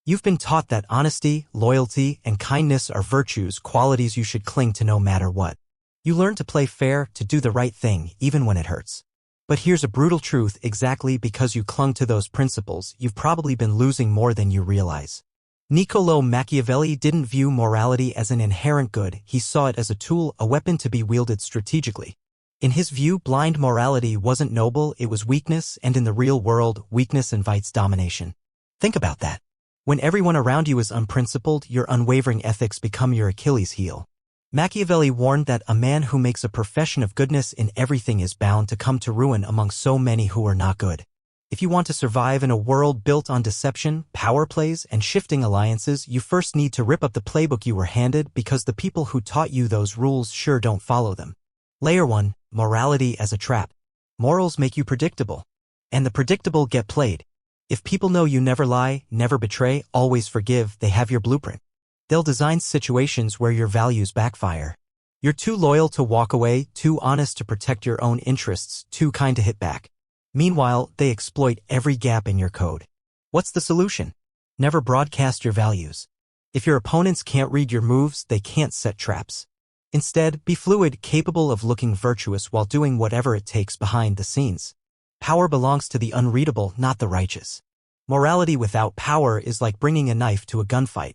You've been taught that honesty, loyalty, and kindness are virtues, qualities you should cling to no matter what. You learn to play fair, to do the right thing, even when it hurts. But here's a brutal truth: exactly because you clung to those principles, you've probably been losing more than you realize. Niccolò Machiavelli didn't view morality as an inherent good, he saw it as a tool, a weapon to be wielded strategically. In his view, blind morality wasn't noble, it was weakness, and in the real world, weakness invites domination. Think about that. When everyone around you is unprincipled, your unwavering ethics become your Achilles heel. Machiavelli warned that a man who makes a profession of goodness in everything is bound to come to ruin among so many who are not good. If you want to survive in a world built on deception, power plays, and shifting alliances, you first need to rip up the playbook you were handed, because the people who taught you those rules sure don't follow them. Layer 1. Morality as a trap. Morals make you predictable. And the predictable get played. If people know you never lie, never betray, always forgive, they have your blueprint. They'll design situations where your values backfire. You're too loyal to walk away, too honest to protect your own interests, too kind to hit back. Meanwhile, they exploit every gap in your code. What's the solution? Never broadcast your values. If your opponents can't read your moves, they can't set traps. Instead, be fluid, capable of looking virtuous while doing whatever it takes behind the scenes. Power belongs to the unreadable, not the righteous. Morality without power is like bringing a knife to a gunfight.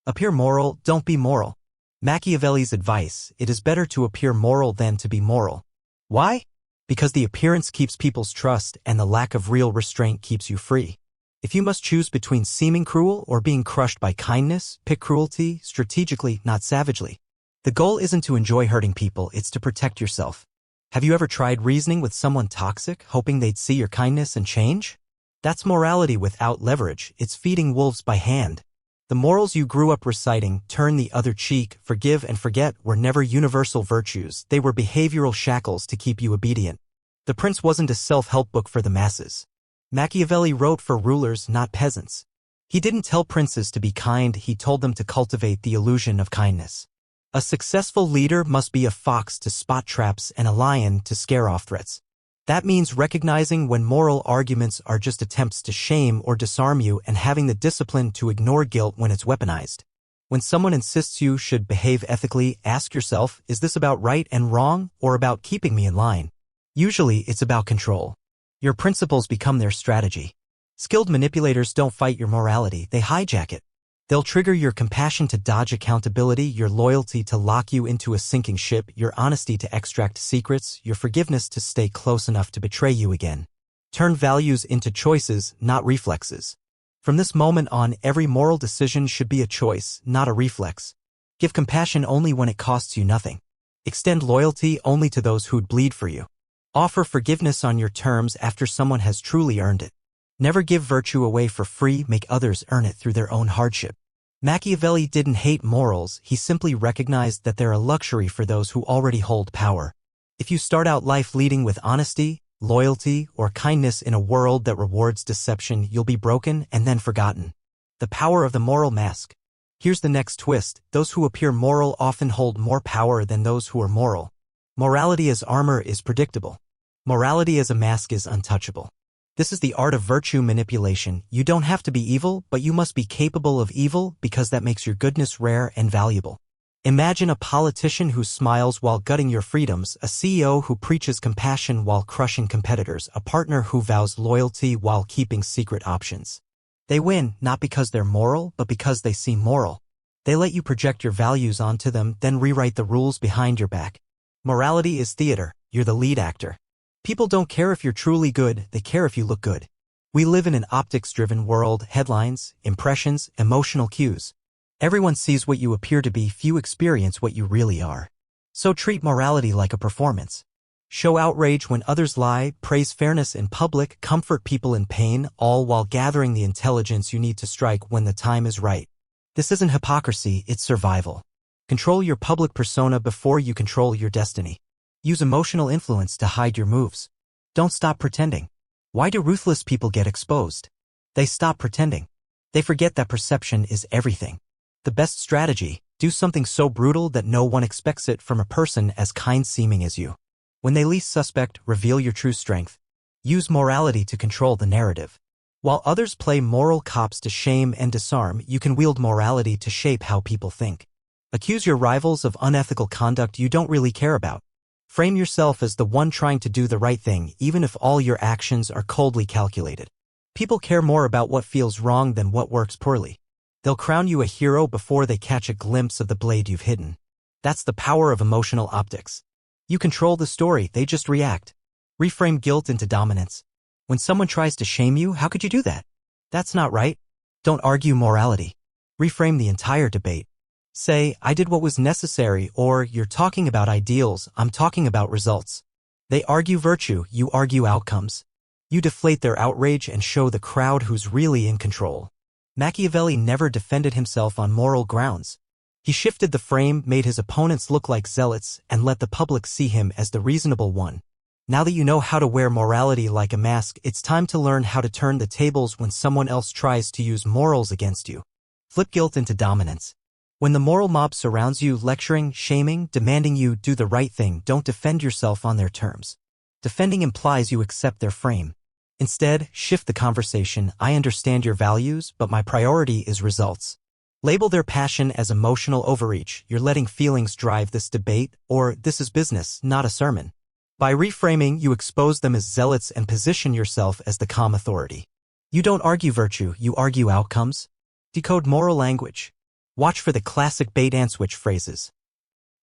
Appear moral, don't be moral. Machiavelli's advice: it is better to appear moral than to be moral. Why? Because the appearance keeps people's trust, and the lack of real restraint keeps you free. If you must choose between seeming cruel or being crushed by kindness, pick cruelty, strategically, not savagely. The goal isn't to enjoy hurting people, it's to protect yourself. Have you ever tried reasoning with someone toxic, hoping they'd see your kindness and change? That's morality without leverage, it's feeding wolves by hand. The morals you grew up reciting, turn the other cheek, forgive and forget, were never universal virtues, they were behavioral shackles to keep you obedient. The Prince wasn't a self-help book for the masses. Machiavelli wrote for rulers, not peasants. He didn't tell princes to be kind, he told them to cultivate the illusion of kindness. A successful leader must be a fox to spot traps and a lion to scare off threats. That means recognizing when moral arguments are just attempts to shame or disarm you, and having the discipline to ignore guilt when it's weaponized. When someone insists you should behave ethically, ask yourself, is this about right and wrong, or about keeping me in line? Usually, it's about control. Your principles become their strategy. Skilled manipulators don't fight your morality, they hijack it. They'll trigger your compassion to dodge accountability, your loyalty to lock you into a sinking ship, your honesty to extract secrets, your forgiveness to stay close enough to betray you again. Turn values into choices, not reflexes. From this moment on, every moral decision should be a choice, not a reflex. Give compassion only when it costs you nothing. Extend loyalty only to those who'd bleed for you. Offer forgiveness on your terms after someone has truly earned it. Never give virtue away for free, make others earn it through their own hardship. Machiavelli didn't hate morals, he simply recognized that they're a luxury for those who already hold power. If you start out life leading with honesty, loyalty, or kindness in a world that rewards deception, you'll be broken and then forgotten. The power of the moral mask. Here's the next twist: those who appear moral often hold more power than those who are moral. Morality as armor is predictable. Morality as a mask is untouchable. This is the art of virtue manipulation. You don't have to be evil, but you must be capable of evil, because that makes your goodness rare and valuable. Imagine a politician who smiles while gutting your freedoms, a CEO who preaches compassion while crushing competitors, a partner who vows loyalty while keeping secret options. They win, not because they're moral, but because they seem moral. They let you project your values onto them, then rewrite the rules behind your back. Morality is theater. You're the lead actor. People don't care if you're truly good, they care if you look good. We live in an optics-driven world: headlines, impressions, emotional cues. Everyone sees what you appear to be, few experience what you really are. So treat morality like a performance. Show outrage when others lie, praise fairness in public, comfort people in pain, all while gathering the intelligence you need to strike when the time is right. This isn't hypocrisy, it's survival. Control your public persona before you control your destiny. Use emotional influence to hide your moves. Don't stop pretending. Why do ruthless people get exposed? They stop pretending. They forget that perception is everything. The best strategy: do something so brutal that no one expects it from a person as kind-seeming as you. When they least suspect, reveal your true strength. Use morality to control the narrative. While others play moral cops to shame and disarm, you can wield morality to shape how people think. Accuse your rivals of unethical conduct you don't really care about. Frame yourself as the one trying to do the right thing, even if all your actions are coldly calculated. People care more about what feels wrong than what works poorly. They'll crown you a hero before they catch a glimpse of the blade you've hidden. That's the power of emotional optics. You control the story, they just react. Reframe guilt into dominance. When someone tries to shame you, how could you do that? That's not right. Don't argue morality. Reframe the entire debate. Say, I did what was necessary, or you're talking about ideals, I'm talking about results. They argue virtue, you argue outcomes. You deflate their outrage and show the crowd who's really in control. Machiavelli never defended himself on moral grounds. He shifted the frame, made his opponents look like zealots, and let the public see him as the reasonable one. Now that you know how to wear morality like a mask, it's time to learn how to turn the tables when someone else tries to use morals against you. Flip guilt into dominance. When the moral mob surrounds you, lecturing, shaming, demanding you do the right thing, don't defend yourself on their terms. Defending implies you accept their frame. Instead, shift the conversation. I understand your values, but my priority is results. Label their passion as emotional overreach. You're letting feelings drive this debate, or this is business, not a sermon. By reframing, you expose them as zealots and position yourself as the calm authority. You don't argue virtue, you argue outcomes. Decode moral language. Watch for the classic bait-and-switch phrases.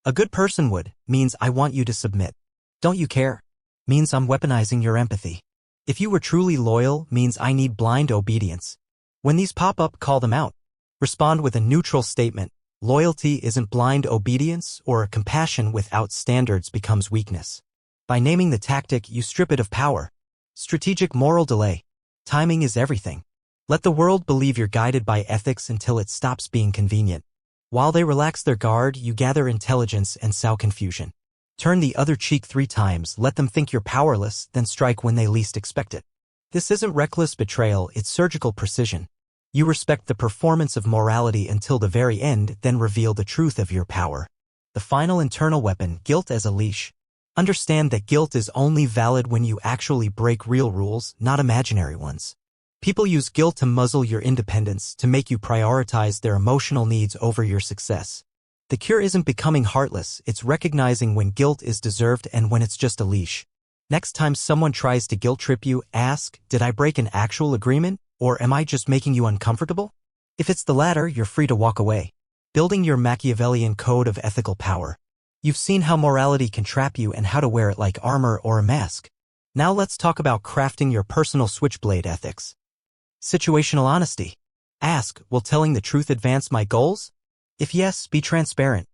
A good person would means I want you to submit. Don't you care? Means I'm weaponizing your empathy. If you were truly loyal means I need blind obedience. When these pop up, call them out. Respond with a neutral statement. Loyalty isn't blind obedience, or compassion without standards becomes weakness. By naming the tactic, you strip it of power. Strategic moral delay. Timing is everything. Let the world believe you're guided by ethics until it stops being convenient. While they relax their guard, you gather intelligence and sow confusion. Turn the other cheek 3 times, let them think you're powerless, then strike when they least expect it. This isn't reckless betrayal, it's surgical precision. You respect the performance of morality until the very end, then reveal the truth of your power. The final internal weapon, guilt as a leash. Understand that guilt is only valid when you actually break real rules, not imaginary ones. People use guilt to muzzle your independence, to make you prioritize their emotional needs over your success. The cure isn't becoming heartless, it's recognizing when guilt is deserved and when it's just a leash. Next time someone tries to guilt trip you, ask, did I break an actual agreement, or am I just making you uncomfortable? If it's the latter, you're free to walk away. Building your Machiavellian code of ethical power. You've seen how morality can trap you and how to wear it like armor or a mask. Now let's talk about crafting your personal switchblade ethics. Situational honesty. Ask, will telling the truth advance my goals? If yes, be transparent.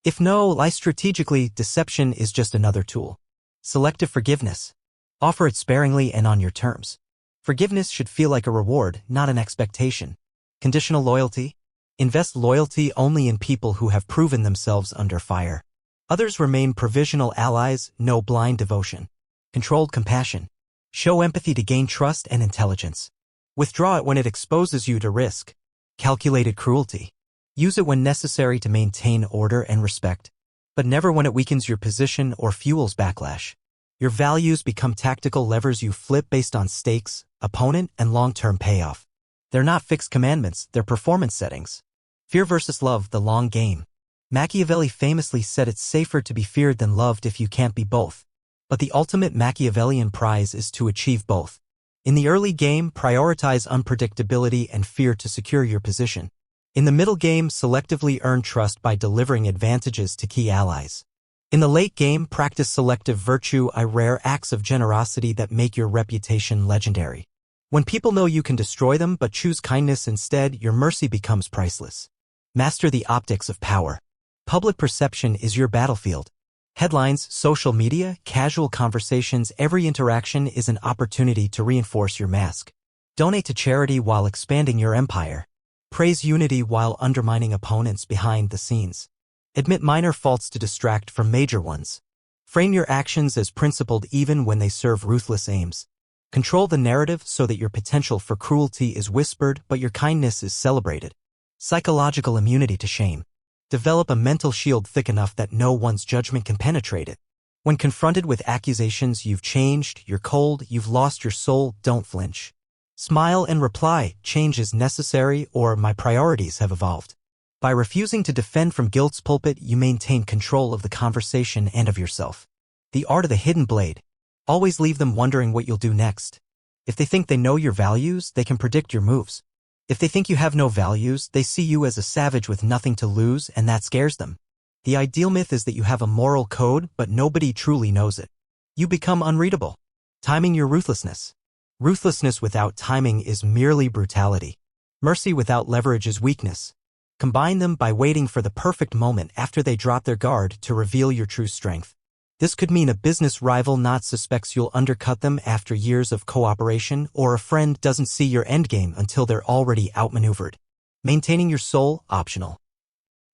If no, lie strategically. Deception is just another tool. Selective forgiveness. Offer it sparingly and on your terms. Forgiveness should feel like a reward, not an expectation. Conditional loyalty. Invest loyalty only in people who have proven themselves under fire. Others remain provisional allies, no blind devotion. Controlled compassion. Show empathy to gain trust and intelligence. Withdraw it when it exposes you to risk. Calculated cruelty. Use it when necessary to maintain order and respect, but never when it weakens your position or fuels backlash. Your values become tactical levers you flip based on stakes, opponent, and long-term payoff. They're not fixed commandments, they're performance settings. Fear versus love, the long game. Machiavelli famously said it's safer to be feared than loved if you can't be both. But the ultimate Machiavellian prize is to achieve both. In the early game, prioritize unpredictability and fear to secure your position. In the middle game, selectively earn trust by delivering advantages to key allies. In the late game, practice selective virtue, rare acts of generosity that make your reputation legendary. When people know you can destroy them but choose kindness instead, your mercy becomes priceless. Master the optics of power. Public perception is your battlefield. Headlines, social media, casual conversations, every interaction is an opportunity to reinforce your mask. Donate to charity while expanding your empire. Praise unity while undermining opponents behind the scenes. Admit minor faults to distract from major ones. Frame your actions as principled even when they serve ruthless aims. Control the narrative so that your potential for cruelty is whispered but your kindness is celebrated. Psychological immunity to shame. Develop a mental shield thick enough that no one's judgment can penetrate it. When confronted with accusations you've changed, you're cold, you've lost your soul, don't flinch. Smile and reply, change is necessary or my priorities have evolved. By refusing to defend from guilt's pulpit, you maintain control of the conversation and of yourself. The art of the hidden blade. Always leave them wondering what you'll do next. If they think they know your values, they can predict your moves. If they think you have no values, they see you as a savage with nothing to lose, and that scares them. The ideal myth is that you have a moral code, but nobody truly knows it. You become unreadable. Timing your ruthlessness. Ruthlessness without timing is merely brutality. Mercy without leverage is weakness. Combine them by waiting for the perfect moment after they drop their guard to reveal your true strength. This could mean a business rival not suspects you'll undercut them after years of cooperation, or a friend doesn't see your endgame until they're already outmaneuvered. Maintaining your soul, optional.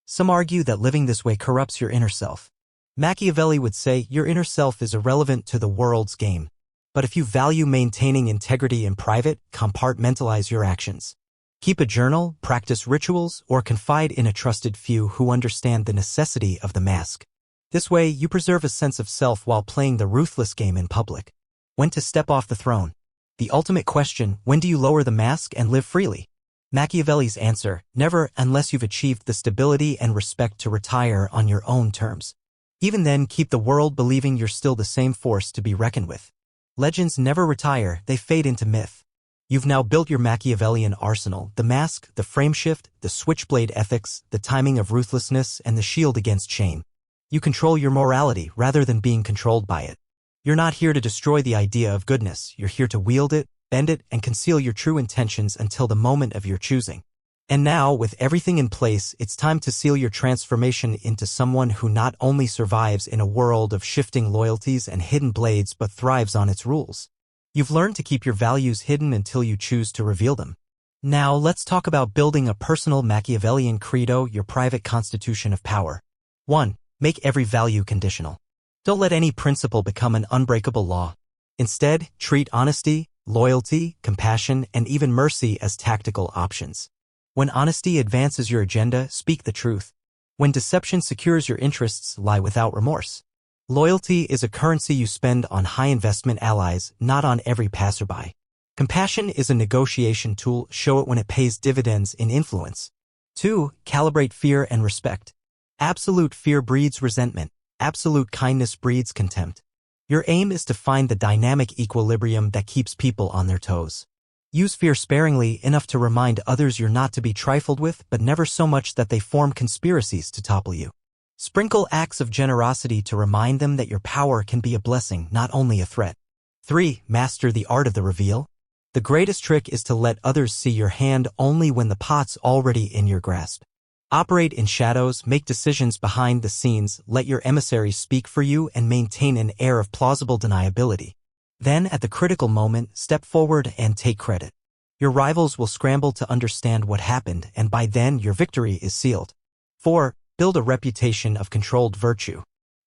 Some argue that living this way corrupts your inner self. Machiavelli would say your inner self is irrelevant to the world's game. But if you value maintaining integrity in private, compartmentalize your actions. Keep a journal, practice rituals, or confide in a trusted few who understand the necessity of the mask. This way, you preserve a sense of self while playing the ruthless game in public. When to step off the throne. The ultimate question, when do you lower the mask and live freely? Machiavelli's answer, never unless you've achieved the stability and respect to retire on your own terms. Even then, keep the world believing you're still the same force to be reckoned with. Legends never retire, they fade into myth. You've now built your Machiavellian arsenal, the mask, the frameshift, the switchblade ethics, the timing of ruthlessness, and the shield against shame. You control your morality rather than being controlled by it. You're not here to destroy the idea of goodness, you're here to wield it, bend it, and conceal your true intentions until the moment of your choosing. And now, with everything in place, it's time to seal your transformation into someone who not only survives in a world of shifting loyalties and hidden blades but thrives on its rules. You've learned to keep your values hidden until you choose to reveal them. Now, let's talk about building a personal Machiavellian credo, your private constitution of power. 1. Make every value conditional. Don't let any principle become an unbreakable law. Instead, treat honesty, loyalty, compassion, and even mercy as tactical options. When honesty advances your agenda, speak the truth. When deception secures your interests, lie without remorse. Loyalty is a currency you spend on high-investment allies, not on every passerby. Compassion is a negotiation tool, show it when it pays dividends in influence. 2. Calibrate fear and respect. Absolute fear breeds resentment. Absolute kindness breeds contempt. Your aim is to find the dynamic equilibrium that keeps people on their toes. Use fear sparingly, enough to remind others you're not to be trifled with, but never so much that they form conspiracies to topple you. Sprinkle acts of generosity to remind them that your power can be a blessing, not only a threat. 3. Master the art of the reveal. The greatest trick is to let others see your hand only when the pot's already in your grasp. Operate in shadows, make decisions behind the scenes, let your emissaries speak for you, and maintain an air of plausible deniability. Then, at the critical moment, step forward and take credit. Your rivals will scramble to understand what happened, and by then your victory is sealed. 4. Build a reputation of controlled virtue.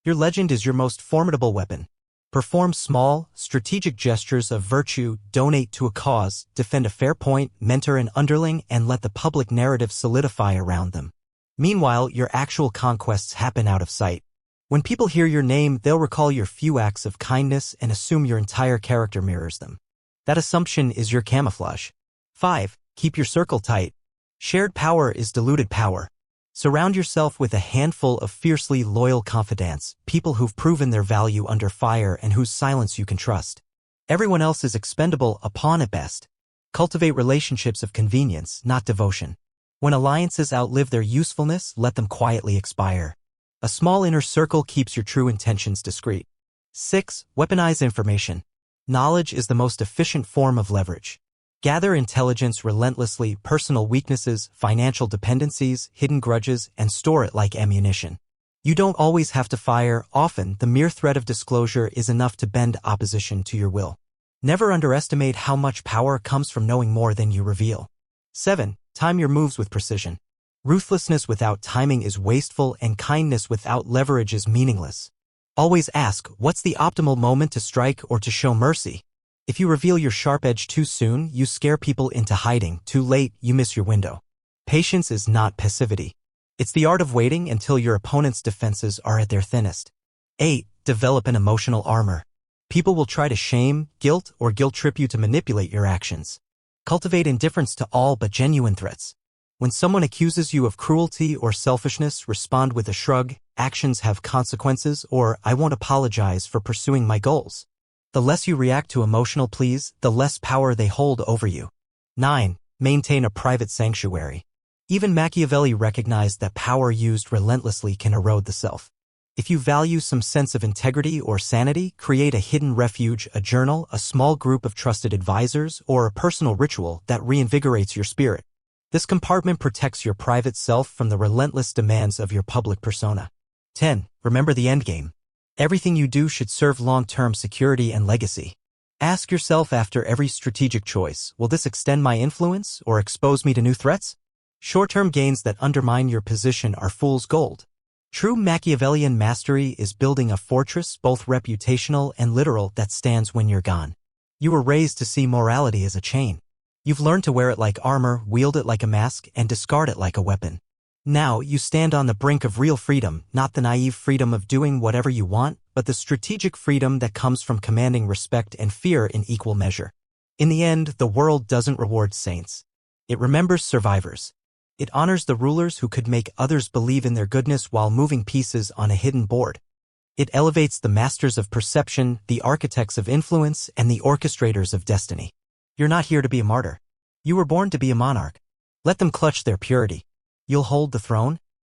Your legend is your most formidable weapon. Perform small, strategic gestures of virtue, donate to a cause, defend a fair point, mentor an underling, and let the public narrative solidify around them. Meanwhile, your actual conquests happen out of sight. When people hear your name, they'll recall your few acts of kindness and assume your entire character mirrors them. That assumption is your camouflage. 5. Keep your circle tight. Shared power is diluted power. Surround yourself with a handful of fiercely loyal confidants, people who've proven their value under fire and whose silence you can trust. Everyone else is expendable, a pawn at best. Cultivate relationships of convenience, not devotion. When alliances outlive their usefulness, let them quietly expire. A small inner circle keeps your true intentions discreet. 6. Weaponize information. Knowledge is the most efficient form of leverage. Gather intelligence relentlessly, personal weaknesses, financial dependencies, hidden grudges, and store it like ammunition. You don't always have to fire, often the mere threat of disclosure is enough to bend opposition to your will. Never underestimate how much power comes from knowing more than you reveal. 7. Time your moves with precision. Ruthlessness without timing is wasteful, and kindness without leverage is meaningless. Always ask, what's the optimal moment to strike or to show mercy? If you reveal your sharp edge too soon, you scare people into hiding. Too late, you miss your window. Patience is not passivity. It's the art of waiting until your opponent's defenses are at their thinnest. 8. Develop an emotional armor. People will try to shame, guilt, or guilt trip you to manipulate your actions. Cultivate indifference to all but genuine threats. When someone accuses you of cruelty or selfishness, respond with a shrug, actions have consequences, or I won't apologize for pursuing my goals. The less you react to emotional pleas, the less power they hold over you. 9. Maintain a private sanctuary. Even Machiavelli recognized that power used relentlessly can erode the self. If you value some sense of integrity or sanity, create a hidden refuge, a journal, a small group of trusted advisors, or a personal ritual that reinvigorates your spirit. This compartment protects your private self from the relentless demands of your public persona. 10. Remember the endgame. Everything you do should serve long-term security and legacy. Ask yourself after every strategic choice, will this extend my influence or expose me to new threats? Short-term gains that undermine your position are fool's gold. True Machiavellian mastery is building a fortress, both reputational and literal, that stands when you're gone. You were raised to see morality as a chain. You've learned to wear it like armor, wield it like a mask, and discard it like a weapon. Now, you stand on the brink of real freedom, not the naive freedom of doing whatever you want, but the strategic freedom that comes from commanding respect and fear in equal measure. In the end, the world doesn't reward saints. It remembers survivors. It honors the rulers who could make others believe in their goodness while moving pieces on a hidden board. It elevates the masters of perception, the architects of influence, and the orchestrators of destiny. You're not here to be a martyr. You were born to be a monarch. Let them clutch their purity. You'll hold the throne,